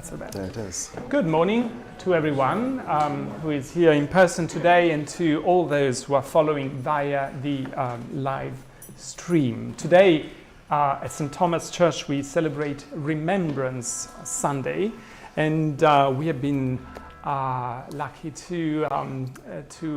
not so bad. There it is. Good morning to everyone who is here in person today and to all those who are following via the live stream. Today at St. Thomas Church we celebrate Remembrance Sunday, and we have been lucky to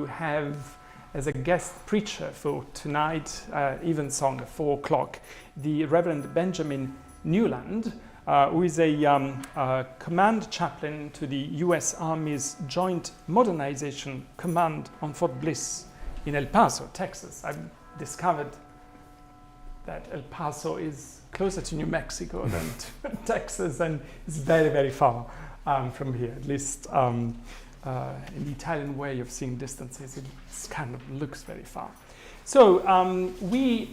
have as a guest preacher for tonight, evensong at 4 o'clock, the Reverend Benjamin Newland, who is a command chaplain to the U.S. Army's Joint Modernization Command on Fort Bliss in El Paso, Texas. I've discovered that El Paso is closer to New Mexico than to Texas, and it's very, very far from here. At least in the Italian way of seeing distances, it kind of looks very far. So we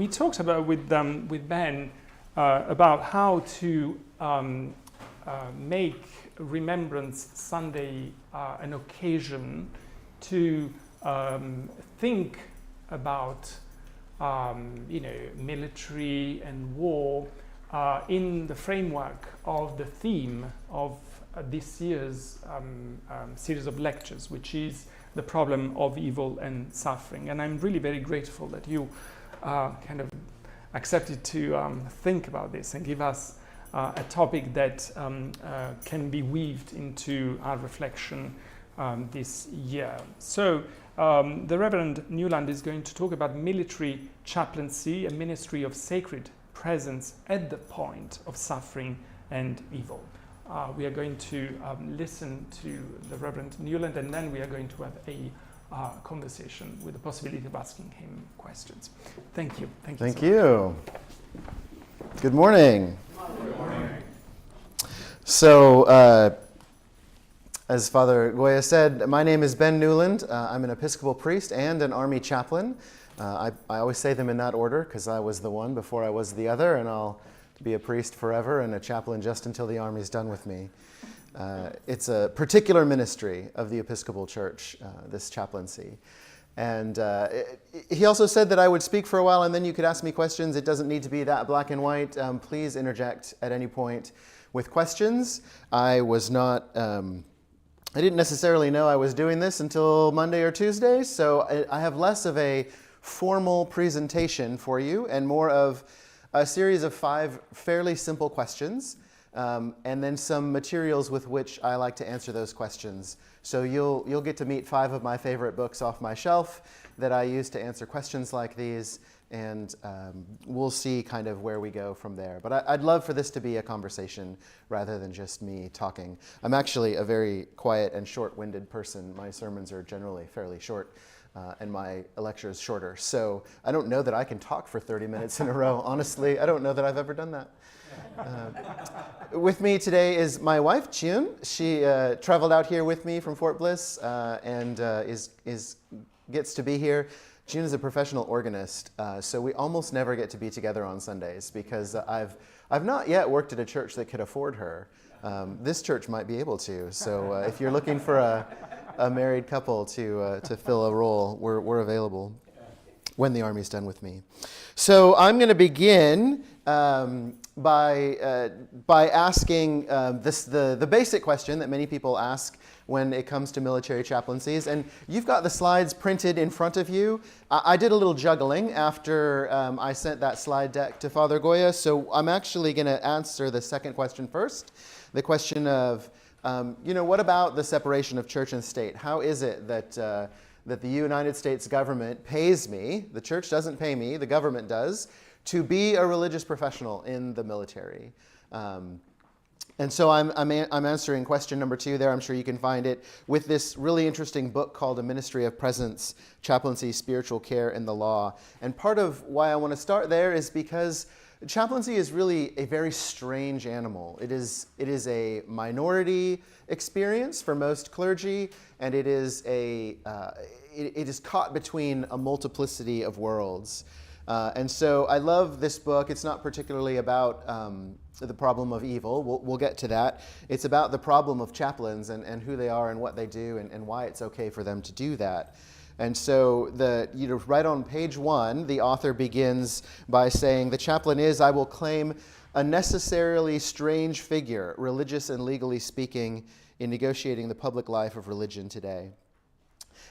talked about with Ben about how to make Remembrance Sunday an occasion to think about military and war in the framework of the theme of this year's series of lectures, which is the problem of evil and suffering. And I'm really very grateful that you kind of accepted to think about this and give us a topic that can be weaved into our reflection this year. So the Reverend Newland is going to talk about military chaplaincy, a ministry of sacred presence at the point of suffering and evil. We are going to listen to the Reverend Newland, and then we are going to have a conversation with the possibility of asking him questions. Thank you. Thank you. Good morning. Good morning. So, as Father Goya said, my name is Ben Newland. I'm an Episcopal priest and an Army chaplain. I always say them in that order because I was the one before I was the other, and I'll be a priest forever and a chaplain just until the Army's done with me. It's a particular ministry of the Episcopal Church, this chaplaincy. And he also said that I would speak for a while and then you could ask me questions. It doesn't need to be that black and white. Please interject at any point with questions. I didn't necessarily know I was doing this until Monday or Tuesday, so I have less of a formal presentation for you and more of a series of 5 fairly simple questions. And then some materials with which I like to answer those questions. So you'll get to meet 5 of my favorite books off my shelf that I use to answer questions like these, and we'll see kind of where we go from there. But I'd love for this to be a conversation rather than just me talking. I'm actually a very quiet and short-winded person. My sermons are generally fairly short, and my lecture is shorter. So I don't know that I can talk for 30 minutes in a row. Honestly, I don't know that I've ever done that. With me today is my wife, June. She traveled out here with me from Fort Bliss and gets to be here. June is a professional organist, so we almost never get to be together on Sundays because I've not yet worked at a church that could afford her. This church might be able to. So if you're looking for a married couple to fill a role, we're available when the Army's done with me. So I'm going to begin by asking the basic question that many people ask when it comes to military chaplaincies. And you've got the slides printed in front of you. I did a little juggling after I sent that slide deck to Father Goya, so I'm actually going to answer the second question first. The question of, what about the separation of church and state? How is it that the United States government pays me, the church doesn't pay me, the government does, to be a religious professional in the military? And so I'm answering question number 2 there. I'm sure you can find it with this really interesting book called A Ministry of Presence, Chaplaincy, Spiritual Care in the Law. And part of why I want to start there is because chaplaincy is really a very strange animal. It is a minority experience for most clergy, and it is caught between a multiplicity of worlds. And so I love this book. It's not particularly about the problem of evil. We'll get to that. It's about the problem of chaplains and who they are and what they do and why it's okay for them to do that. And so right on page 1, the author begins by saying, "The chaplain is, I will claim, a necessarily strange figure, religious and legally speaking, in negotiating the public life of religion today.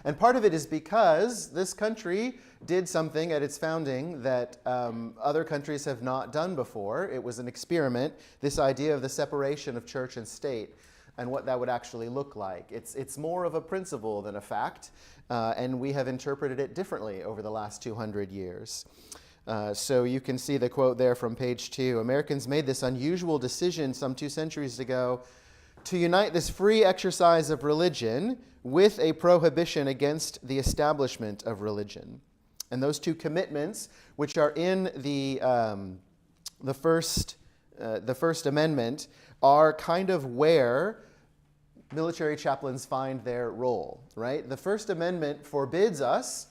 And part of it is because this country did something at its founding that other countries have not done before. It was an experiment, this idea of the separation of church and state and what that would actually look like. It's more of a principle than a fact, and we have interpreted it differently over the last 200 years. So you can see the quote there from page 2. Americans made this unusual decision some 2 centuries ago to unite this free exercise of religion with a prohibition against the establishment of religion. And those 2 commitments, which are in the First Amendment, are kind of where military chaplains find their role, right? The First Amendment forbids us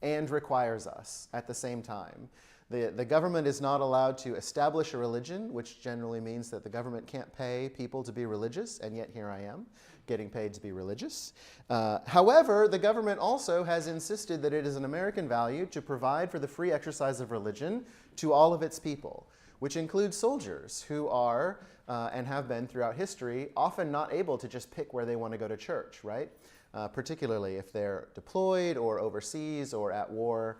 and requires us at the same time. The government is not allowed to establish a religion, which generally means that the government can't pay people to be religious, and yet here I am, getting paid to be religious. However, the government also has insisted that it is an American value to provide for the free exercise of religion to all of its people, which includes soldiers who are, and have been throughout history, often not able to just pick where they want to go to church, right? Particularly if they're deployed or overseas or at war.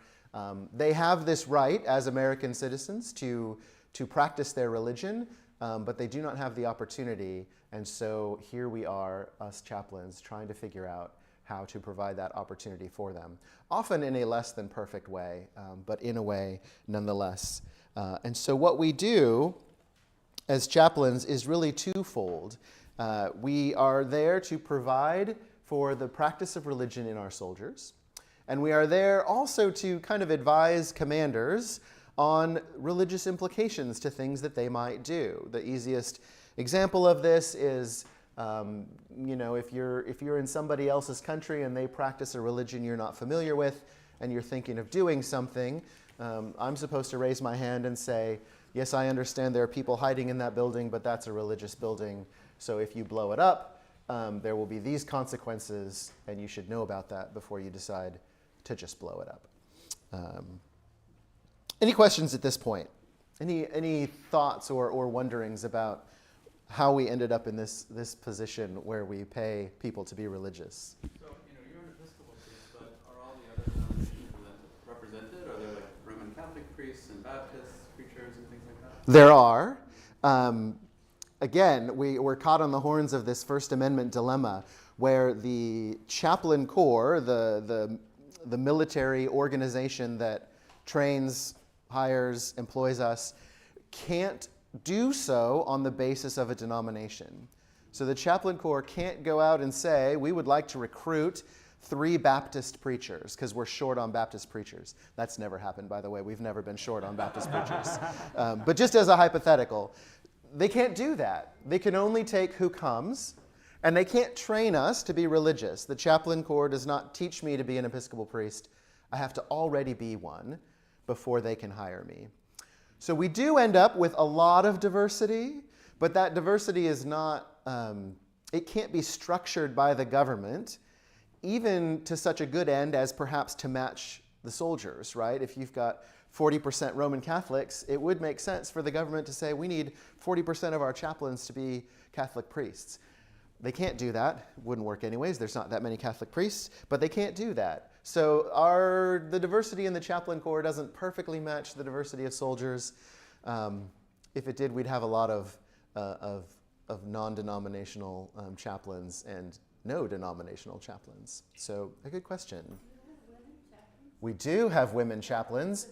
They have this right as American citizens to practice their religion, but they do not have the opportunity. And so here we are, us chaplains, trying to figure out how to provide that opportunity for them, often in a less than perfect way, but in a way nonetheless. And so what we do as chaplains is really twofold. We are there to provide for the practice of religion in our soldiers, and we are there also to kind of advise commanders on religious implications to things that they might do. The easiest example of this is, if you're in somebody else's country and they practice a religion you're not familiar with, and you're thinking of doing something, I'm supposed to raise my hand and say, yes, I understand there are people hiding in that building, but that's a religious building, so if you blow it up, there will be these consequences, and you should know about that before you decide to just blow it up. Any questions at this point? Any thoughts or wonderings about how we ended up in this position where we pay people to be religious? So, you're an Episcopal priest, but are all the other denominations represented? Are there like Roman Catholic priests and Baptists, preachers, and things like that? There are. Again, we're caught on the horns of this First Amendment dilemma where the chaplain corps, the military organization that trains, hires, employs us, can't do so on the basis of a denomination. So the chaplain corps can't go out and say, we would like to recruit 3 Baptist preachers because we're short on Baptist preachers. That's never happened, by the way. We've never been short on Baptist preachers. But just as a hypothetical, they can't do that. They can only take who comes, and they can't train us to be religious. The chaplain corps does not teach me to be an Episcopal priest. I have to already be one before they can hire me. So we do end up with a lot of diversity, but that diversity is not, it can't be structured by the government, even to such a good end as perhaps to match the soldiers, right? If you've got 40% Roman Catholics, it would make sense for the government to say, we need 40% of our chaplains to be Catholic priests. They can't do that. It wouldn't work anyways. There's not that many Catholic priests, but they can't do that. So the diversity in the chaplain corps doesn't perfectly match the diversity of soldiers. If it did, we'd have a lot of non-denominational chaplains and no denominational chaplains. So a good question. We do have women chaplains.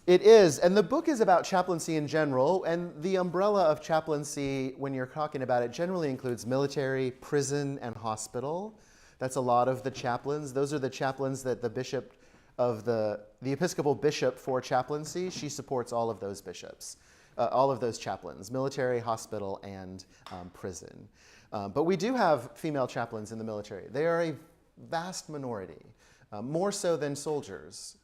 It is, and the book is about chaplaincy in general, and the umbrella of chaplaincy, when you're talking about it, generally includes military, prison, and hospital. That's a lot of the chaplains. Those are the chaplains that the bishop of the Episcopal bishop for chaplaincy, she supports all of those bishops, all of those chaplains, military, hospital, and prison. But we do have female chaplains in the military. They are a vast minority, more so than soldiers.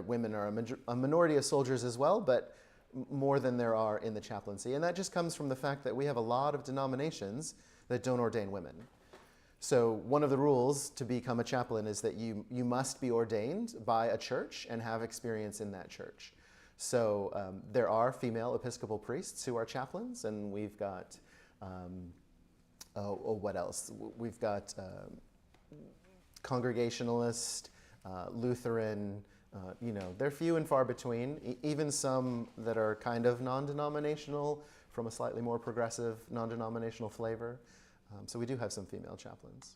Women are a minority of soldiers as well, but more than there are in the chaplaincy. And that just comes from the fact that we have a lot of denominations that don't ordain women. So one of the rules to become a chaplain is that you must be ordained by a church and have experience in that church. So there are female Episcopal priests who are chaplains, and we've got, what else? We've got Congregationalist, Lutheran, they're few and far between, even some that are kind of non-denominational from a slightly more progressive non-denominational flavor. So we do have some female chaplains.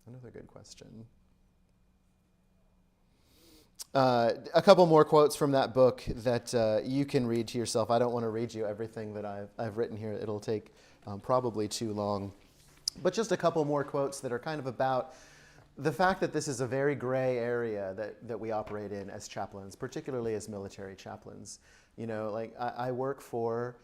Another good question. A couple more quotes from that book that you can read to yourself. I don't want to read you everything that I've written here. It'll take probably too long. But just a couple more quotes that are kind of about the fact that this is a very gray area that we operate in as chaplains, particularly as military chaplains. I work for,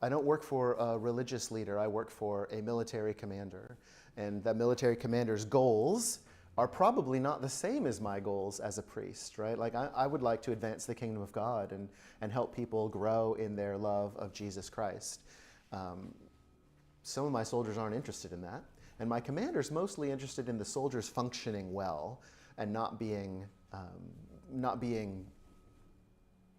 I don't work for a religious leader, I work for a military commander. And that military commander's goals are probably not the same as my goals as a priest, right? Like I would like to advance the kingdom of God and help people grow in their love of Jesus Christ. Some of my soldiers aren't interested in that. And my commander's mostly interested in the soldiers functioning well and not being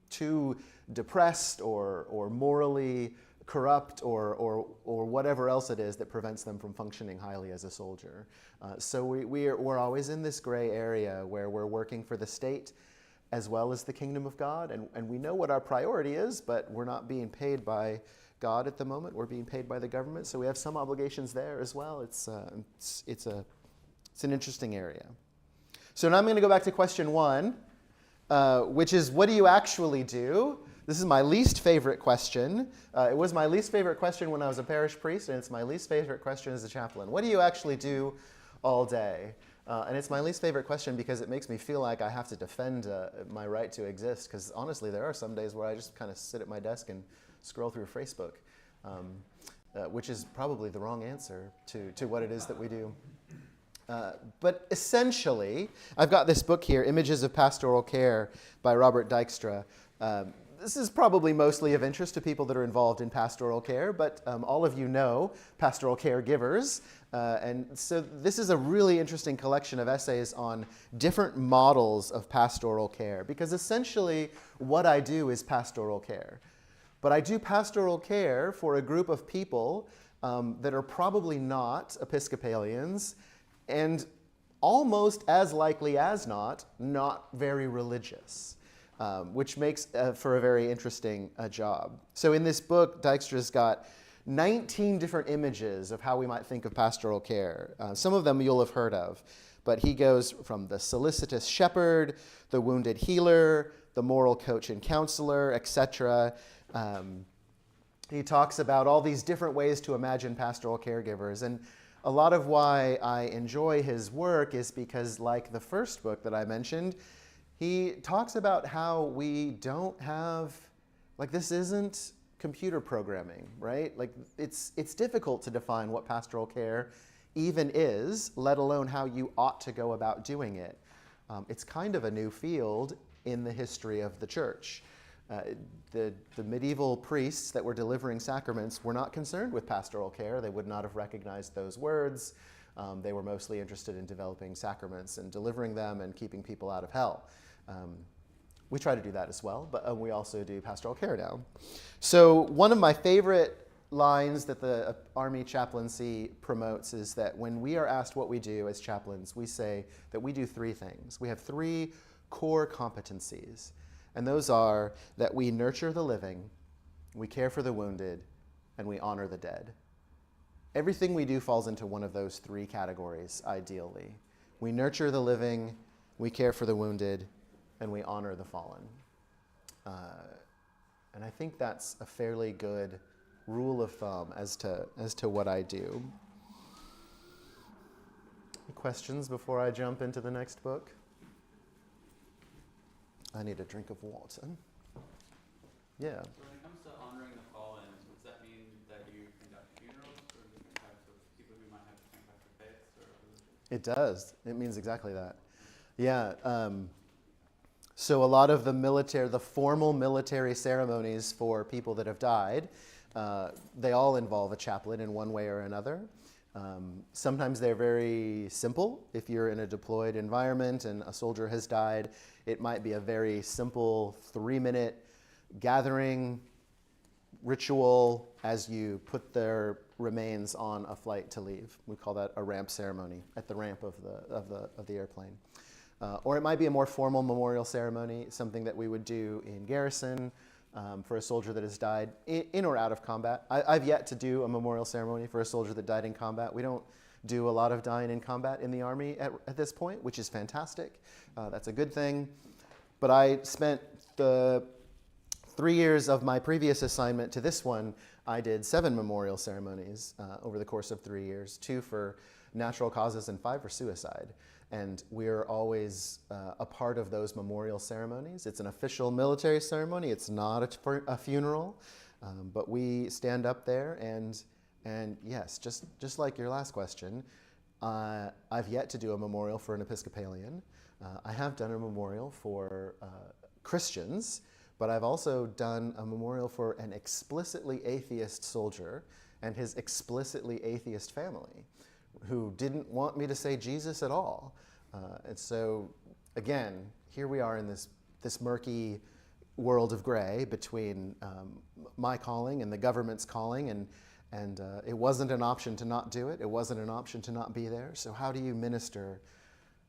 too depressed or morally corrupt or whatever else it is that prevents them from functioning highly as a soldier. So we're always in this gray area where we're working for the state as well as the kingdom of God, and we know what our priority is, but we're not being paid by God at the moment. We're being paid by the government, so we have some obligations there as well. It's an interesting area. So now I'm going to go back to question 1, which is, what do you actually do? This is my least favorite question. It was my least favorite question when I was a parish priest, and it's my least favorite question as a chaplain. What do you actually do all day? And it's my least favorite question because it makes me feel like I have to defend my right to exist, because honestly, there are some days where I just kind of sit at my desk and scroll through Facebook, which is probably the wrong answer to what it is that we do. But essentially, I've got this book here, Images of Pastoral Care by Robert Dykstra. This is probably mostly of interest to people that are involved in pastoral care, but all of you know pastoral caregivers. And so this is a really interesting collection of essays on different models of pastoral care, because essentially what I do is pastoral care. But I do pastoral care for a group of people that are probably not Episcopalians, and almost as likely as not very religious, which makes for a very interesting job. So in this book, Dykstra's got 19 different images of how we might think of pastoral care. Some of them you'll have heard of, but he goes from the solicitous shepherd, the wounded healer, the moral coach and counselor, etc. He talks about all these different ways to imagine pastoral caregivers. And a lot of why I enjoy his work is because, like the first book that I mentioned, he talks about how we don't have, like, this isn't computer programming, right? Like, it's difficult to define what pastoral care even is, let alone how you ought to go about doing it. It's kind of a new field in the history of the church. The medieval priests that were delivering sacraments were not concerned with pastoral care. They would not have recognized those words. They were mostly interested in developing sacraments and delivering them and keeping people out of hell. We try to do that as well, but we also do pastoral care now. So one of my favorite lines that the Army Chaplaincy promotes is that when we are asked what we do as chaplains, we say that we do 3 things. We have 3 core competencies. And those are that we nurture the living, we care for the wounded, and we honor the dead. Everything we do falls into one of those 3 categories, ideally. We nurture the living, we care for the wounded, and we honor the fallen. And I think that's a fairly good rule of thumb as to what I do. Any questions before I jump into the next book? I need a drink of water. Yeah. So when it comes to honoring the fallen, does that mean that you conduct funerals for different types of people who might have different types of faiths or religions? It does. It means exactly that. Yeah. So a lot of the formal military ceremonies for people that have died, they all involve a chaplain in one way or another. Sometimes they're very simple. If you're in a deployed environment and a soldier has died, it might be a very simple 3-minute gathering ritual as you put their remains on a flight to leave. We call that a ramp ceremony at the ramp of the airplane. Or it might be a more formal memorial ceremony, something that we would do in garrison for a soldier that has died in or out of combat. I've yet to do a memorial ceremony for a soldier that died in combat. We don't do a lot of dying in combat in the Army at this point, which is fantastic. That's a good thing. But I spent the 3 years of my previous assignment to this one, I did 7 memorial ceremonies over the course of 3 years, 2 for natural causes and 5 for suicide. And we're always a part of those memorial ceremonies. It's an official military ceremony. It's not a funeral, but we stand up there and yes, just like your last question, I've yet to do a memorial for an Episcopalian. I have done a memorial for Christians, but I've also done a memorial for an explicitly atheist soldier and his explicitly atheist family, who didn't want me to say Jesus at all. And so, again, here we are in this murky world of gray between my calling and the government's calling, and it wasn't an option to not do it. It wasn't an option to not be there. So how do you minister?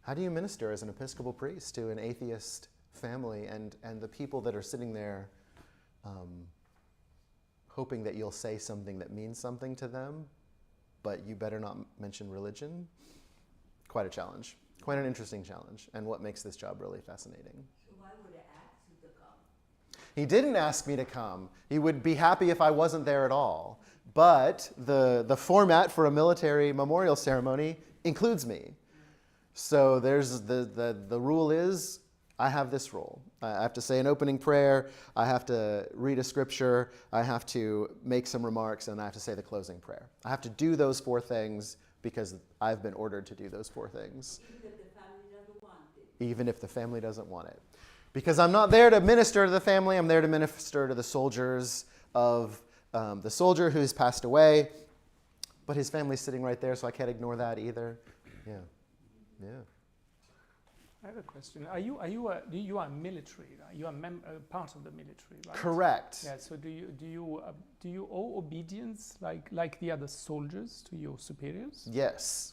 How do you minister as an Episcopal priest to an atheist family and the people that are sitting there hoping that you'll say something that means something to them, but you better not mention religion? Quite a challenge. Quite an interesting challenge, and what makes this job really fascinating. So why would I ask you to come? He didn't ask me to come. He would be happy if I wasn't there at all. But the format for a military memorial ceremony includes me. So there's the rule is, I have this role. I have to say an opening prayer, I have to read a scripture, I have to make some remarks, and I have to say the closing prayer. I have to do those 4 things because I've been ordered to do those 4 things. Even if the family doesn't want it. Even if the family doesn't want it. Because I'm not there to minister to the family, I'm there to minister to the soldiers of the soldier who's passed away, but his family's sitting right there, so I can't ignore that either. Yeah. I have a question. You are military, right? You are part of the military, right? Correct. Yeah. So do you owe obedience like the other soldiers to your superiors? Yes.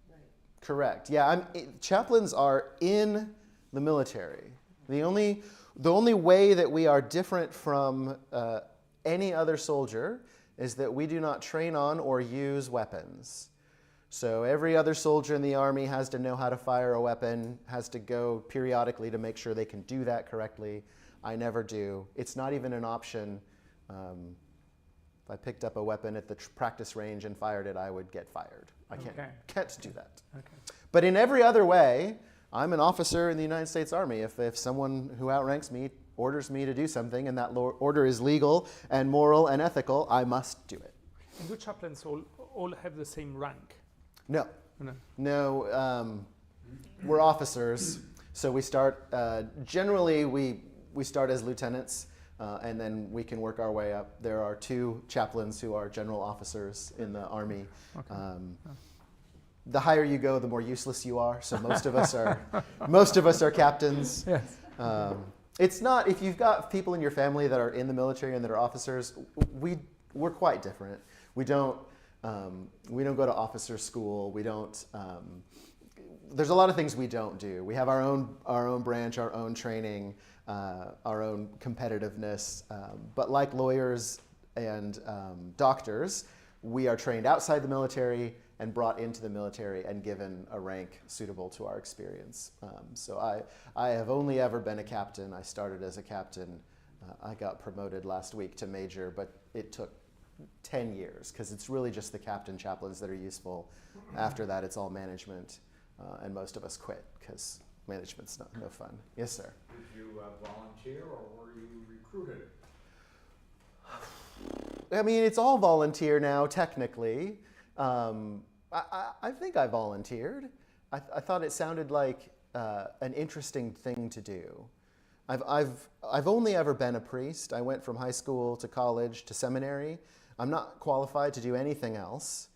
Right. Correct. Yeah. Chaplains are in the military. The only way that we are different from any other soldier is that we do not train on or use weapons. So every other soldier in the Army has to know how to fire a weapon, has to go periodically to make sure they can do that correctly. I never do. It's not even an option. If I picked up a weapon at the practice range and fired it, I would get fired. I can't do that. Okay. But in every other way, I'm an officer in the United States Army. If someone who outranks me orders me to do something and that order is legal and moral and ethical, I must do it. And do chaplains all have the same rank? No. No, we're officers, so we start, generally we start as lieutenants, and then we can work our way up. There are 2 chaplains who are general officers in the Army. Okay. The higher you go, the more useless you are, so most of us are captains. Yes. It's not, if you've got people in your family that are in the military and that are officers, we're quite different. We don't go to officer school. We don't. There's a lot of things we don't do. We have our own branch, our own training, our own competitiveness. But like lawyers and doctors, we are trained outside the military and brought into the military and given a rank suitable to our experience. So I have only ever been a captain. I started as a captain. I got promoted last week to major, but it took 10 years, because it's really just the captain chaplains that are useful. After that, it's all management, and most of us quit because management's no fun. Yes, sir. Did you volunteer or were you recruited? I mean, it's all volunteer now, technically. I think I volunteered. I thought it sounded like an interesting thing to do. I've only ever been a priest. I went from high school to college to seminary. I'm not qualified to do anything else.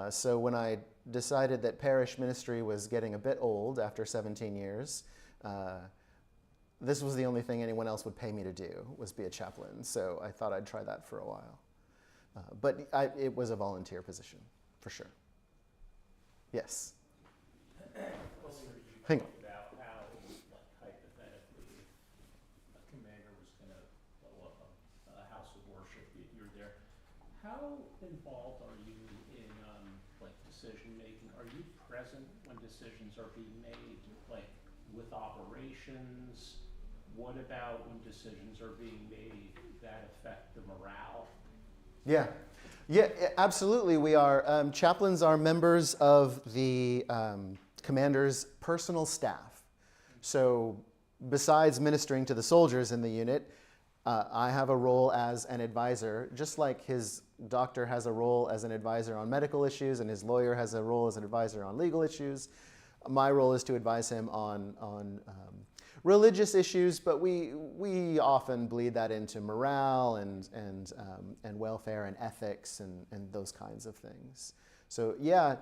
So when I decided that parish ministry was getting a bit old after 17 years, this was the only thing anyone else would pay me to do, was be a chaplain. So I thought I'd try that for a while. But it was a volunteer position, for sure. Yes? Hang on. About how, like, hypothetically, a commander was going to blow up a house of worship, you're there. How involved are you in, like, decision making? Are you present when decisions are being made, like, with operations? What about when decisions are being made that affect the morale? Yeah. Yeah, absolutely we are. Chaplains are members of the commander's personal staff. So besides ministering to the soldiers in the unit, I have a role as an advisor, just like his doctor has a role as an advisor on medical issues and his lawyer has a role as an advisor on legal issues. My role is to advise him on religious issues, but we often bleed that into morale and welfare and ethics and those kinds of things. So yeah,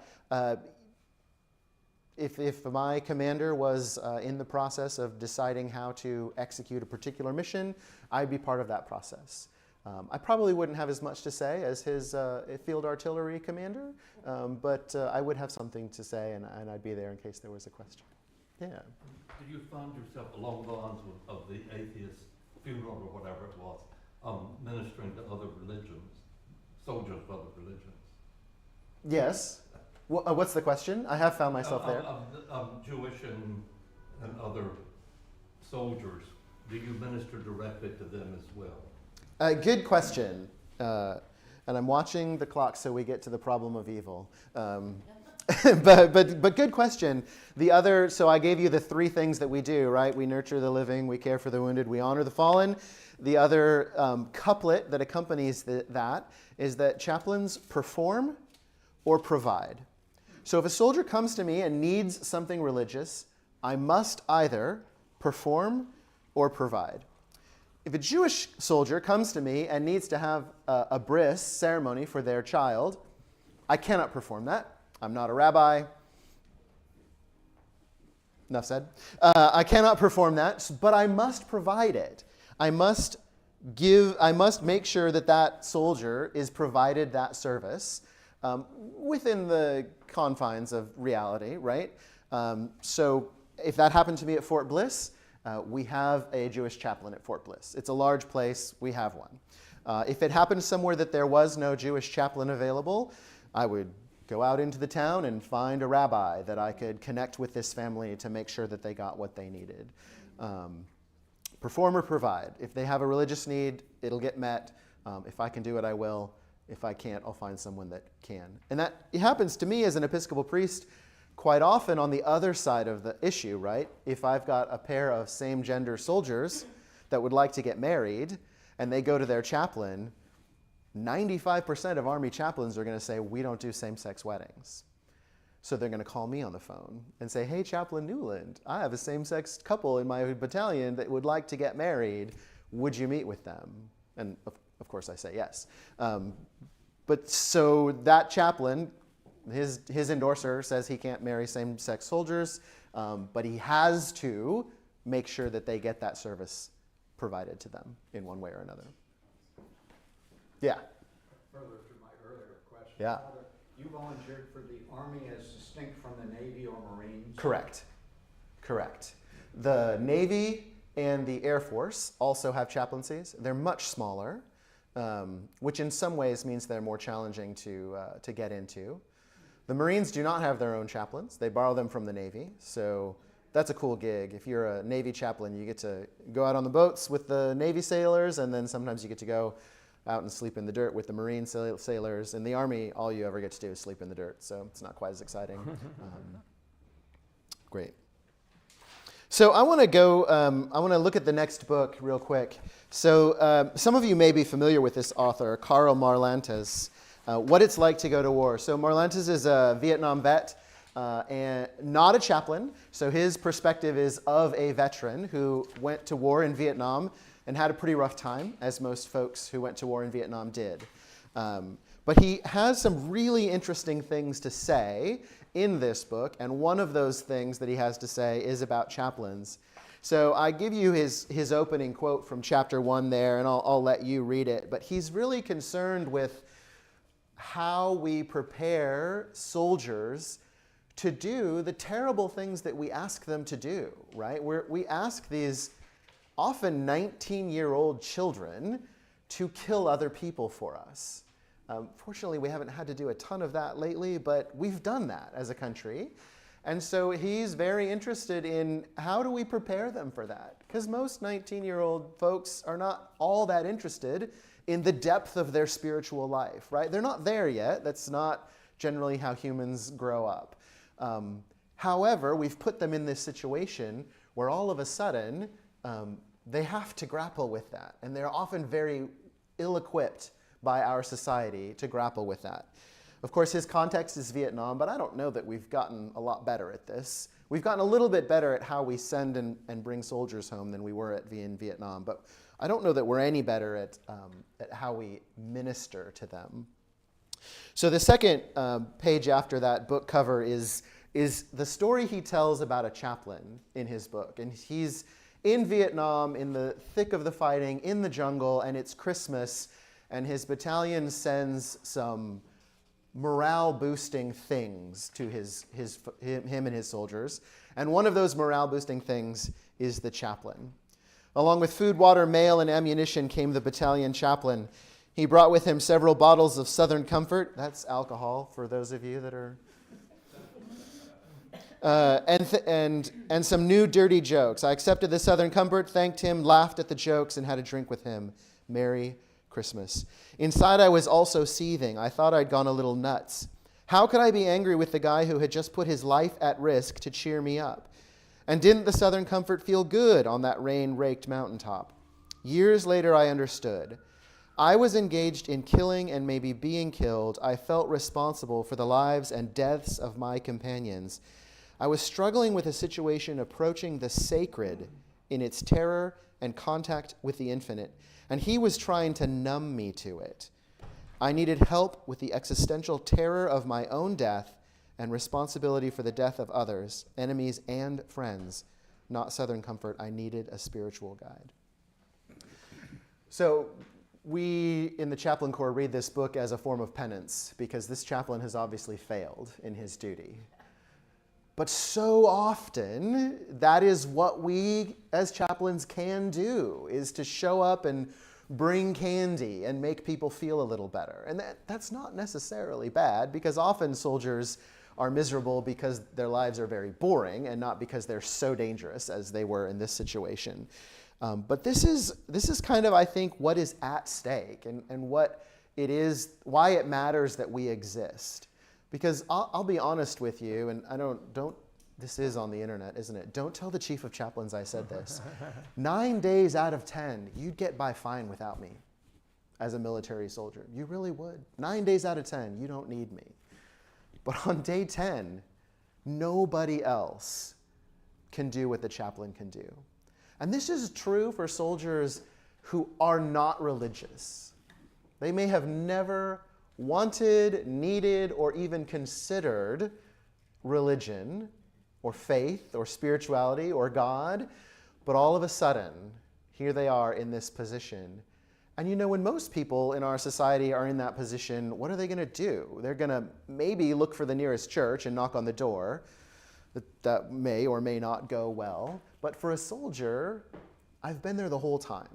if my commander was in the process of deciding how to execute a particular mission, I'd be part of that process. I probably wouldn't have as much to say as his field artillery commander, but I would have something to say, and I'd be there in case there was a question. Yeah. Did you find yourself along the lines of the atheist funeral or whatever it was, ministering to other religions, soldiers of other religions? Yes. What's the question? I have found myself there. Jewish and other soldiers, do you minister directly to them as well? Good question. And I'm watching the clock so we get to the problem of evil. But good question. So I gave you the three things that we do, right? We nurture the living, we care for the wounded, we honor the fallen. The other couplet that accompanies that is that chaplains perform or provide. So if a soldier comes to me and needs something religious, I must either perform or provide. If a Jewish soldier comes to me and needs to have a bris ceremony for their child, I cannot perform that. I'm not a rabbi. Enough said. I cannot perform that, but I must provide it. I must make sure that soldier is provided that service within the confines of reality, right? So if that happened to me at Fort Bliss, we have a Jewish chaplain at Fort Bliss. It's a large place. We have one. If it happened somewhere that there was no Jewish chaplain available, I would go out into the town and find a rabbi that I could connect with this family to make sure that they got what they needed. Perform or provide. If they have a religious need, it'll get met. If I can do it, I will. If I can't, I'll find someone that can. And that happens to me as an Episcopal priest quite often on the other side of the issue, right? If I've got a pair of same-gender soldiers that would like to get married and they go to their chaplain, 95% of Army chaplains are going to say, we don't do same-sex weddings. So they're going to call me on the phone and say, hey, Chaplain Newland, I have a same-sex couple in my battalion that would like to get married. Would you meet with them? And of course I say yes. But so that chaplain, his endorser says he can't marry same-sex soldiers, but he has to make sure that they get that service provided to them in one way or another. Yeah. Further to my earlier question. Yeah. You volunteered for the Army as distinct from the Navy or Marines? Correct. The Navy and the Air Force also have chaplaincies. They're much smaller, which in some ways means they're more challenging to get into. The Marines do not have their own chaplains. They borrow them from the Navy. So that's a cool gig. If you're a Navy chaplain, you get to go out on the boats with the Navy sailors, and then sometimes you get to go out and sleep in the dirt with the Marine sailors. In the Army, all you ever get to do is sleep in the dirt, so it's not quite as exciting. Great. So I want to look at the next book real quick. So some of you may be familiar with this author, Karl Marlantes, What It's Like to Go to War. So Marlantes is a Vietnam vet and not a chaplain, so his perspective is of a veteran who went to war in Vietnam and had a pretty rough time, as most folks who went to war in Vietnam did. But he has some really interesting things to say in this book, and one of those things that he has to say is about chaplains. So I give you his opening quote from chapter 1 there, and I'll let you read it. But he's really concerned with how we prepare soldiers to do the terrible things that we ask them to do, right? We ask these often 19-year-old children to kill other people for us. Fortunately, we haven't had to do a ton of that lately, but we've done that as a country. And so he's very interested in how do we prepare them for that? Because most 19-year-old folks are not all that interested in the depth of their spiritual life, right? They're not there yet. That's not generally how humans grow up. However, we've put them in this situation where all of a sudden they have to grapple with that. And they're often very ill-equipped by our society to grapple with that. Of course, his context is Vietnam, but I don't know that we've gotten a lot better at this. We've gotten a little bit better at how we send and bring soldiers home than we were in Vietnam, but I don't know that we're any better at how we minister to them. So the second page after that book cover is the story he tells about a chaplain in his book. And he's in Vietnam, in the thick of the fighting, in the jungle, and it's Christmas, and his battalion sends some morale-boosting things to him and his soldiers. And one of those morale-boosting things is the chaplain. Along with food, water, mail, and ammunition came the battalion chaplain. He brought with him several bottles of Southern Comfort. That's alcohol for those of you that are... and some new dirty jokes. I accepted the Southern Comfort, thanked him, laughed at the jokes, and had a drink with him. Merry Christmas. Inside I was also seething. I thought I'd gone a little nuts. How could I be angry with the guy who had just put his life at risk to cheer me up? And didn't the Southern Comfort feel good on that rain-raked mountaintop? Years later I understood. I was engaged in killing and maybe being killed. I felt responsible for the lives and deaths of my companions. I was struggling with a situation approaching the sacred in its terror and contact with the infinite, and he was trying to numb me to it. I needed help with the existential terror of my own death and responsibility for the death of others, enemies and friends. Not Southern Comfort. I needed a spiritual guide. So we in the Chaplain Corps read this book as a form of penance because this chaplain has obviously failed in his duty. But so often, that is what we as chaplains can do, is to show up and bring candy and make people feel a little better. And that's not necessarily bad, because often soldiers are miserable because their lives are very boring and not because they're so dangerous as they were in this situation. But this is kind of, I think, what is at stake and what it is, why it matters that we exist. Because I'll be honest with you, and I don't, this is on the internet, isn't it? Don't tell the chief of chaplains I said this. 9 days out of 10, you'd get by fine without me as a military soldier. You really would. 9 days out of 10, you don't need me. But on day 10, nobody else can do what the chaplain can do. And this is true for soldiers who are not religious. They may have never wanted, needed, or even considered religion or faith or spirituality or God, but all of a sudden, here they are in this position. And you know, when most people in our society are in that position, what are they going to do? They're going to maybe look for the nearest church and knock on the door. That may or may not go well. But for a soldier, I've been there the whole time.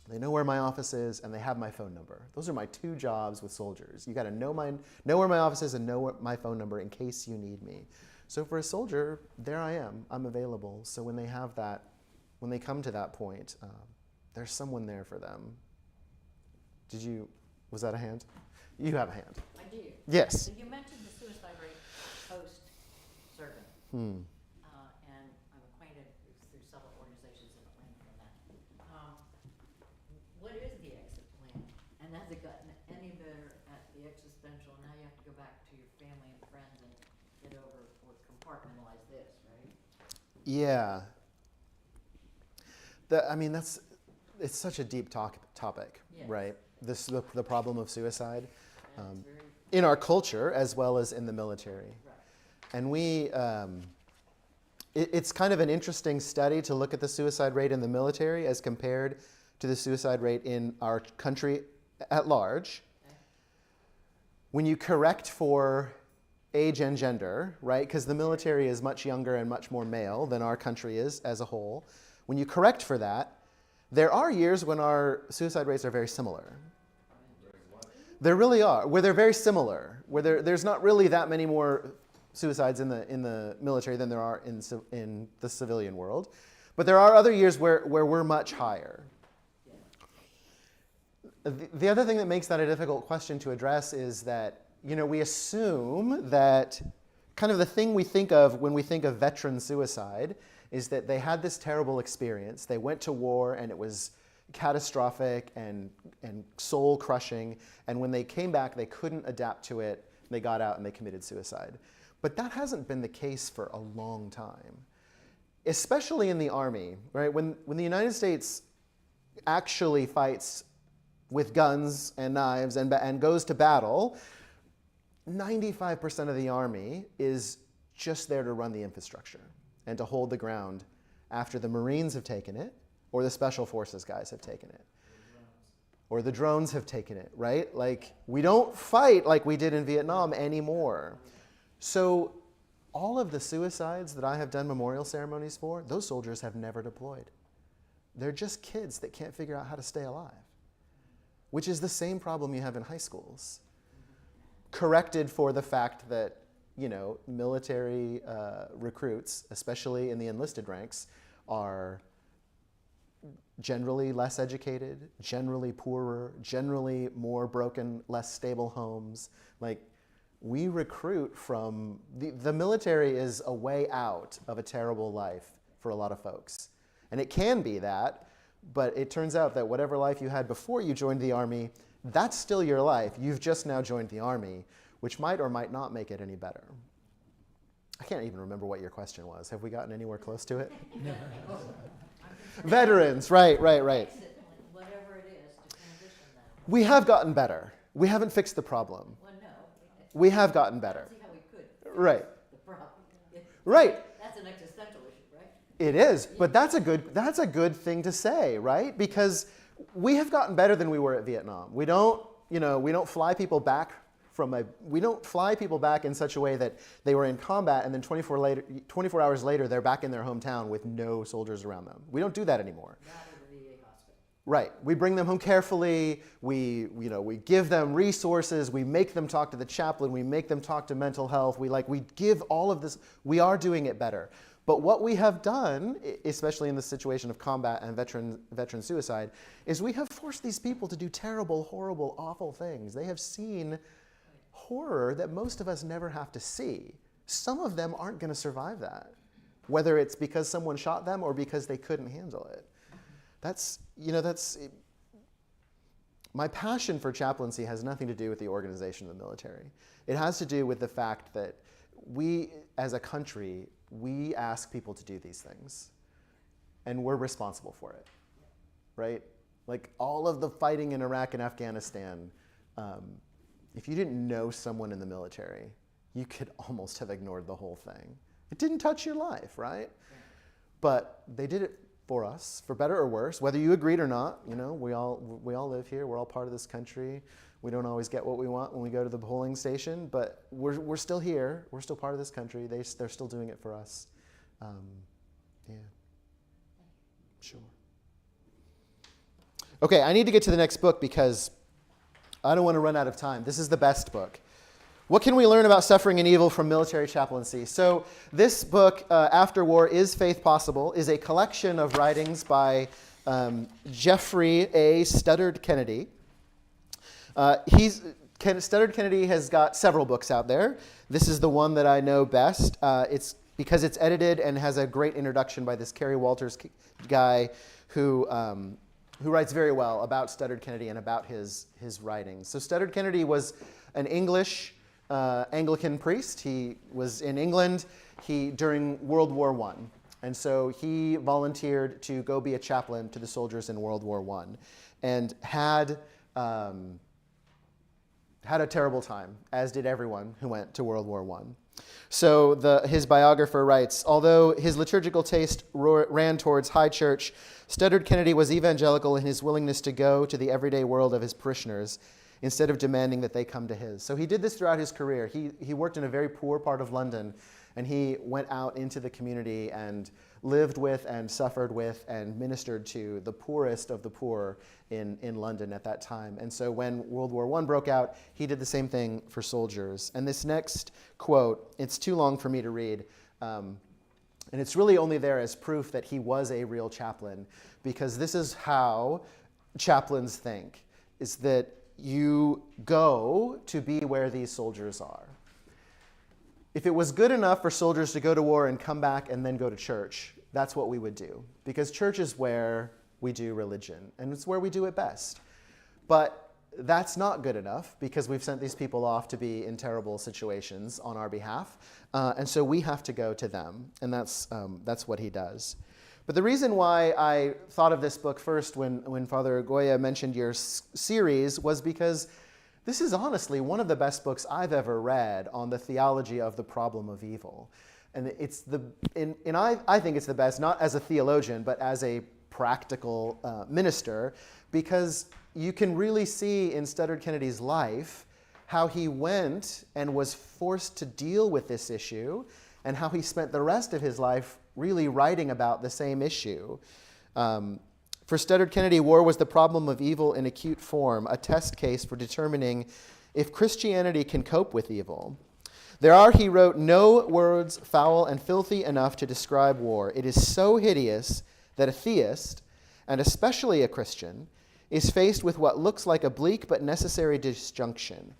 They know where my office is, and they have my phone number. Those are my two jobs with soldiers. You got to know where my office is and know my phone number in case you need me. So for a soldier, there I am. I'm available. So when they have that, when they come to that point, there's someone there for them. Was that a hand? You have a hand. I do. Yes. So you mentioned the suicide rate post-serving. And I'm acquainted through several organizations in Atlanta from that. What is the exit plan? And has it gotten any better at the existential? Now you have to go back to your family and friends and get over or compartmentalize this, right? Yeah. It's such a deep topic, Yes. right? The problem of suicide. And it's very, in our culture as well as in the military. right. And it's kind of an interesting study to look at the suicide rate in the military as compared to the suicide rate in our country at large. Okay. When you correct for age and gender, right, because the military is much younger and much more male than our country is as a whole, when you correct for that, there are years when our suicide rates are very similar. There really are, where they're very similar, where there's not really that many more suicides in the military than there are in the civilian world. But there are other years where we're much higher. The other thing that makes that a difficult question to address is that, we assume that kind of the thing we think of when we think of veteran suicide is that they had this terrible experience. They went to war and it was catastrophic and soul-crushing. And when they came back, they couldn't adapt to it. They got out and they committed suicide. But that hasn't been the case for a long time, especially in the Army, right? When the United States actually fights with guns and knives and goes to battle, 95% of the Army is just there to run the infrastructure and to hold the ground after the Marines have taken it or the Special Forces guys have taken it. Or the drones have taken it, right? Like, we don't fight like we did in Vietnam anymore. So all of the suicides that I have done memorial ceremonies for, those soldiers have never deployed. They're just kids that can't figure out how to stay alive, which is the same problem you have in high schools. Corrected for the fact that, military recruits, especially in the enlisted ranks, are generally less educated, generally poorer, generally more broken, less stable homes. Like, we recruit from, the military is a way out of a terrible life for a lot of folks. And it can be that, but it turns out that whatever life you had before you joined the Army, that's still your life. You've just now joined the Army, which might or might not make it any better. I can't even remember what your question was. Have we gotten anywhere close to it? Veterans, right. Whatever it is, to transition them. We have gotten better. We haven't fixed the problem. Well, no. We have gotten better. See how we could fix Right. the problem. Right. That's an existential issue, right? It is, but that's a good thing to say, right? Because we have gotten better than we were at Vietnam. We don't fly people back in such a way that they were in combat and then 24 hours later they're back in their hometown with no soldiers around them. We don't do that anymore. Not at a VA hospital. Right. We bring them home carefully. We give them resources. We make them talk to the chaplain. We make them talk to mental health. We give all of this. We are doing it better. But what we have done, especially in the situation of combat and veteran suicide, is we have forced these people to do terrible, horrible, awful things. They have seen horror that most of us never have to see. Some of them aren't going to survive that, whether it's because someone shot them or because they couldn't handle it. My passion for chaplaincy has nothing to do with the organization of the military. It has to do with the fact that we, as a country, we ask people to do these things, and we're responsible for it, right? Like all of the fighting in Iraq and Afghanistan, if you didn't know someone in the military, you could almost have ignored the whole thing. It didn't touch your life, right? But they did it for us, for better or worse, whether you agreed or not. We all live here. We're all part of this country. We don't always get what we want when we go to the polling station, but we're still here. We're still part of this country. They're still doing it for us. Yeah, sure. Okay, I need to get to the next book because I don't want to run out of time. This is the best book. What can we learn about suffering and evil from military chaplaincy? So this book, After War, Is Faith Possible?, is a collection of writings by Jeffrey A. Studdard Kennedy. Studdard Kennedy has got several books out there. This is the one that I know best. It's because it's edited and has a great introduction by this Kerry Walters guy who writes very well about Studdard Kennedy and about his writings. So Studdard Kennedy was an English Anglican priest. He was in England during World War I. And so he volunteered to go be a chaplain to the soldiers in World War I and had had a terrible time, as did everyone who went to World War I. So his biographer writes, although his liturgical taste ran towards high church, Studdard Kennedy was evangelical in his willingness to go to the everyday world of his parishioners instead of demanding that they come to his. So he did this throughout his career. He worked in a very poor part of London, and he went out into the community and lived with and suffered with and ministered to the poorest of the poor in London at that time. And so when World War I broke out, he did the same thing for soldiers. And this next quote, it's too long for me to read, and it's really only there as proof that he was a real chaplain, because this is how chaplains think, is that you go to be where these soldiers are. If it was good enough for soldiers to go to war and come back and then go to church, that's what we would do. Because church is where we do religion, and it's where we do it best. But that's not good enough, because we've sent these people off to be in terrible situations on our behalf. And so we have to go to them, and that's what he does. But the reason why I thought of this book first when Father Goya mentioned your series was because this is honestly one of the best books I've ever read on the theology of the problem of evil. And I think it's the best, not as a theologian, but as a practical minister, because you can really see in Studdard Kennedy's life how he went and was forced to deal with this issue, and how he spent the rest of his life really writing about the same issue. For Studdard Kennedy, war was the problem of evil in acute form, a test case for determining if Christianity can cope with evil. There are, he wrote, no words foul and filthy enough to describe war. It is so hideous that a theist, and especially a Christian, is faced with what looks like a bleak but necessary disjunction.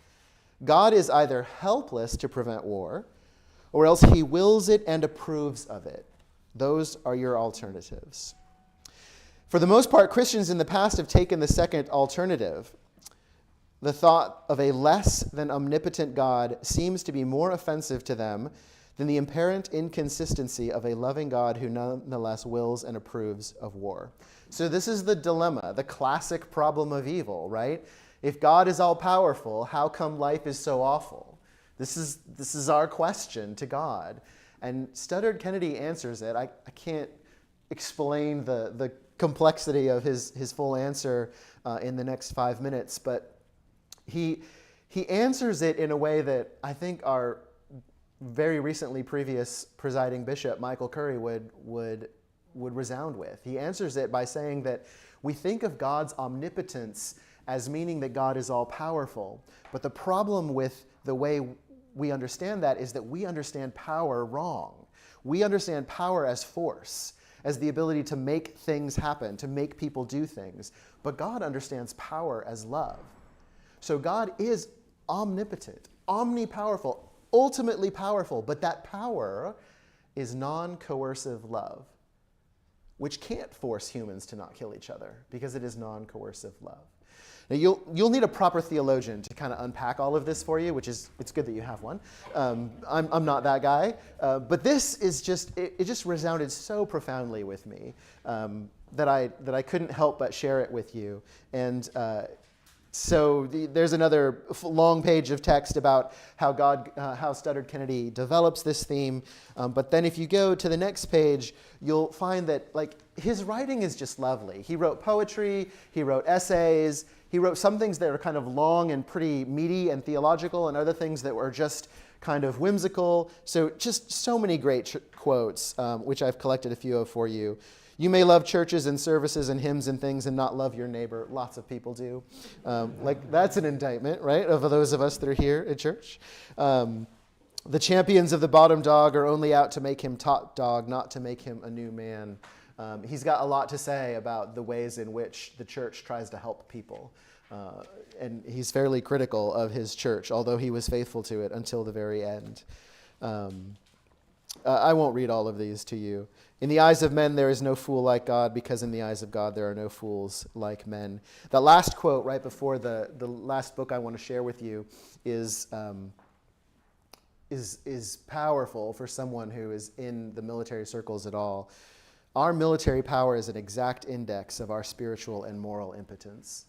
God is either helpless to prevent war, or else he wills it and approves of it. Those are your alternatives. For the most part, Christians in the past have taken the second alternative. The thought of a less than omnipotent God seems to be more offensive to them than the apparent inconsistency of a loving God who nonetheless wills and approves of war. So this is the dilemma, the classic problem of evil, right? If God is all-powerful, how come life is so awful? This is our question to God. And Studdard Kennedy answers it. I can't explain the complexity of his full answer in the next 5 minutes, but he answers it in a way that I think our very recently previous presiding bishop, Michael Curry, would resound with. He answers it by saying that we think of God's omnipotence as meaning that God is all-powerful, but the problem with the way we understand that is that we understand power wrong. We understand power as force, as the ability to make things happen, to make people do things. But God understands power as love. So God is omnipotent, omnipowerful, ultimately powerful, but that power is non-coercive love, which can't force humans to not kill each other because it is non-coercive love. Now, you'll need a proper theologian to kind of unpack all of this for you, which is, it's good that you have one. I'm not that guy. But this is just, it just resounded so profoundly with me that I couldn't help but share it with you. And so there's another long page of text about how how Studdard Kennedy develops this theme. But then if you go to the next page, you'll find that his writing is just lovely. He wrote poetry, he wrote essays, he wrote some things that are kind of long and pretty meaty and theological, and other things that were just kind of whimsical. So just so many great quotes, which I've collected a few of for you. You may love churches and services and hymns and things and not love your neighbor. Lots of people do. That's an indictment, right, of those of us that are here at church. The champions of the bottom dog are only out to make him top dog, not to make him a new man. He's got a lot to say about the ways in which the church tries to help people. And he's fairly critical of his church, although he was faithful to it until the very end. I won't read all of these to you. In the eyes of men, there is no fool like God, because in the eyes of God, there are no fools like men. The last quote right before the last book I want to share with you is powerful for someone who is in the military circles at all. Our military power is an exact index of our spiritual and moral impotence.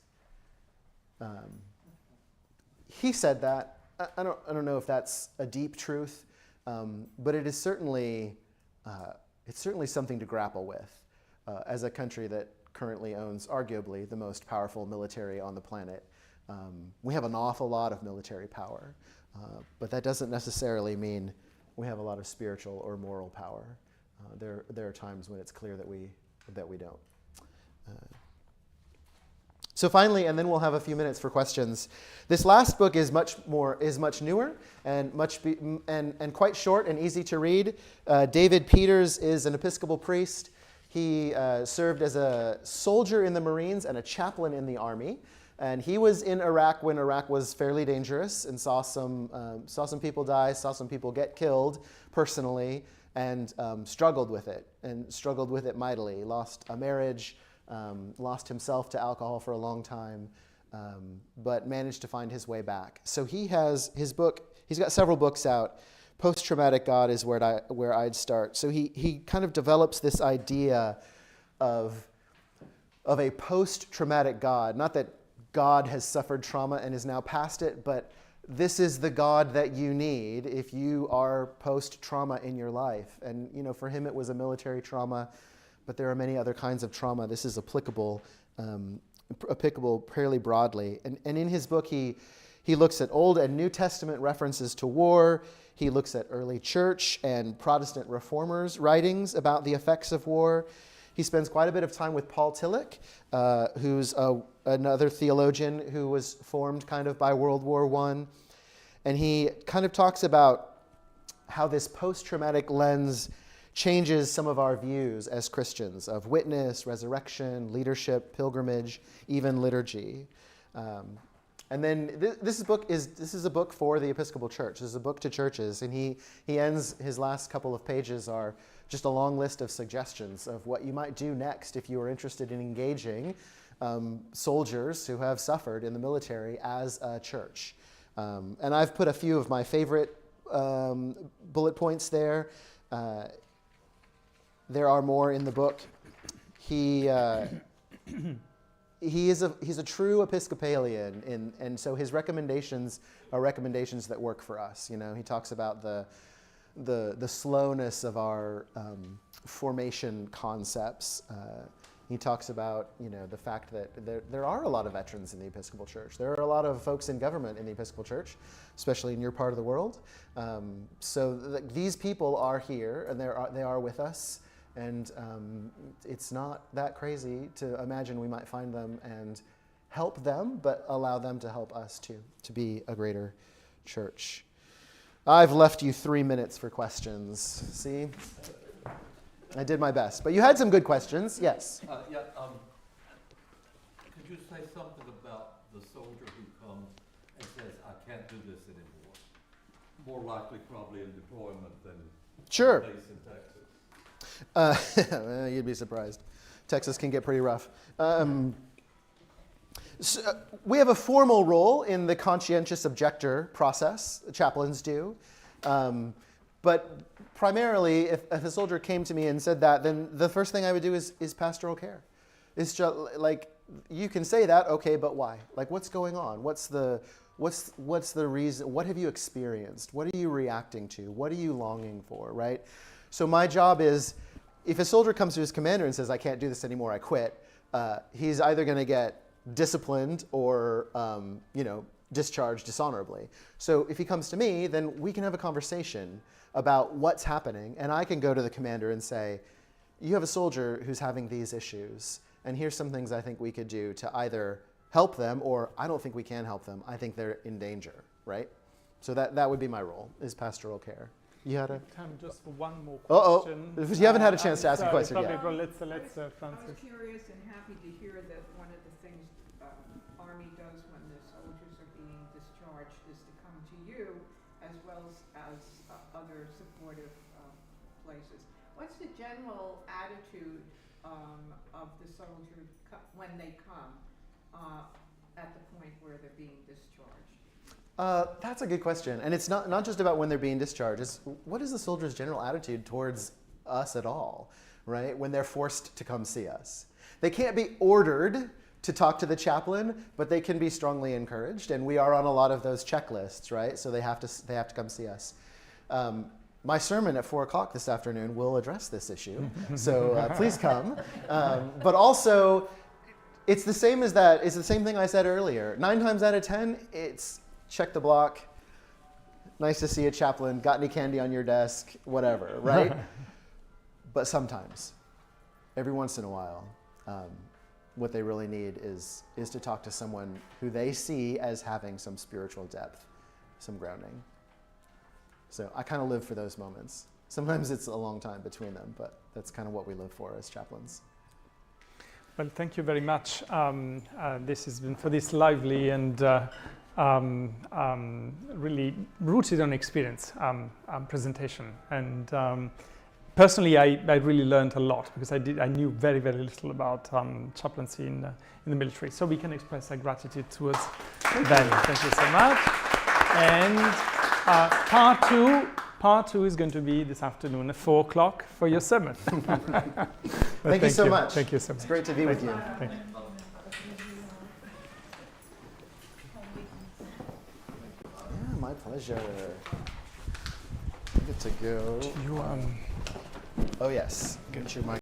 he said that. I don't know if that's a deep truth, but it is certainly it's certainly something to grapple with as a country that currently owns arguably the most powerful military on the planet. We have an awful lot of military power, but that doesn't necessarily mean we have a lot of spiritual or moral power. There are times when it's clear that we don't. So finally, and then we'll have a few minutes for questions. This last book is much newer and quite short and easy to read. David Peters is an Episcopal priest. He served as a soldier in the Marines and a chaplain in the Army. And he was in Iraq when Iraq was fairly dangerous and saw some people die, saw some people get killed personally, and struggled with it mightily. Lost a marriage, lost himself to alcohol for a long time, but managed to find his way back. So he has his book. He's got several books out. Post-traumatic God is where I'd start. So he kind of develops this idea of a post-traumatic God. Not that God has suffered trauma and is now past it, but this is the God that you need if you are post-trauma in your life. And for him it was a military trauma, but there are many other kinds of trauma. This is applicable fairly broadly. And in his book he looks at Old and New Testament references to war. He looks at early church and Protestant reformers' writings about the effects of war. He spends quite a bit of time with Paul Tillich, who's another theologian who was formed kind of by World War I. And he kind of talks about how this post-traumatic lens changes some of our views as Christians of witness, resurrection, leadership, pilgrimage, even liturgy. And then this is a book for the Episcopal Church. This is a book to churches, and he ends, his last couple of pages are just a long list of suggestions of what you might do next if you are interested in engaging soldiers who have suffered in the military as a church. And I've put a few of my favorite bullet points there. There are more in the book. He's a true Episcopalian, and so his recommendations are recommendations that work for us. He talks about the slowness of our formation concepts. He talks about the fact that there are a lot of veterans in the Episcopal Church. There are a lot of folks in government in the Episcopal Church, especially in your part of the world. So these people are here, and they are with us. And it's not that crazy to imagine we might find them and help them, but allow them to help us too, to be a greater church. I've left you 3 minutes for questions. See? I did my best. But you had some good questions. Yes? Could you say something about the soldier who comes and says, I can't do this anymore? More likely probably in deployment than Sure. base in Texas. Well, you'd be surprised. Texas can get pretty rough. So we have a formal role in the conscientious objector process. Chaplains do. But primarily, if a soldier came to me and said that, then the first thing I would do is pastoral care. It's just like, you can say that, okay, but why? Like, what's going on? What's the reason? What have you experienced? What are you reacting to? What are you longing for, right? So my job is, if a soldier comes to his commander and says, I can't do this anymore, I quit, he's either going to get disciplined or discharged dishonorably. So if he comes to me, then we can have a conversation about what's happening, and I can go to the commander and say, you have a soldier who's having these issues, and here's some things I think we could do to either help them, or I don't think we can help them. I think they're in danger, right? So that would be my role, is pastoral care. You had a time just for one more question. You haven't had a chance to ask a sorry, question yet. Probably, let's I Francis. was curious and happy to hear that one of the things Army does when the soldiers are being discharged is to come to you as well as other supportive places. What's the general attitude of the soldier when they come at the point where they're being discharged? That's a good question. And it's not just about when they're being discharged. It's what is the soldier's general attitude towards us at all, right? When they're forced to come see us. They can't be ordered to talk to the chaplain, but they can be strongly encouraged, and we are on a lot of those checklists, right? So they have to come see us. My sermon at 4 o'clock this afternoon will address this issue, so please come. But also, it's the same as that. It's the same thing I said earlier. 9 times out of 10, it's check the block. Nice to see a chaplain. Got any candy on your desk? Whatever, right? But sometimes, every once in a while, what they really need is to talk to someone who they see as having some spiritual depth, some grounding. So I kind of live for those moments. Sometimes it's a long time between them, but that's kind of what we live for as chaplains. Well, thank you very much. This has been for this lively and really rooted on experience presentation. And personally, I really learned a lot because I knew very, very little about chaplaincy in the military. So we can express our gratitude towards them. Thank you so much. And part two is going to be this afternoon at 4 o'clock for your sermon. Thank you so much. Thank you so much. It's great to be with you. Thank you. Yeah, my pleasure. I get to go. Do you, Oh yes, get your mic.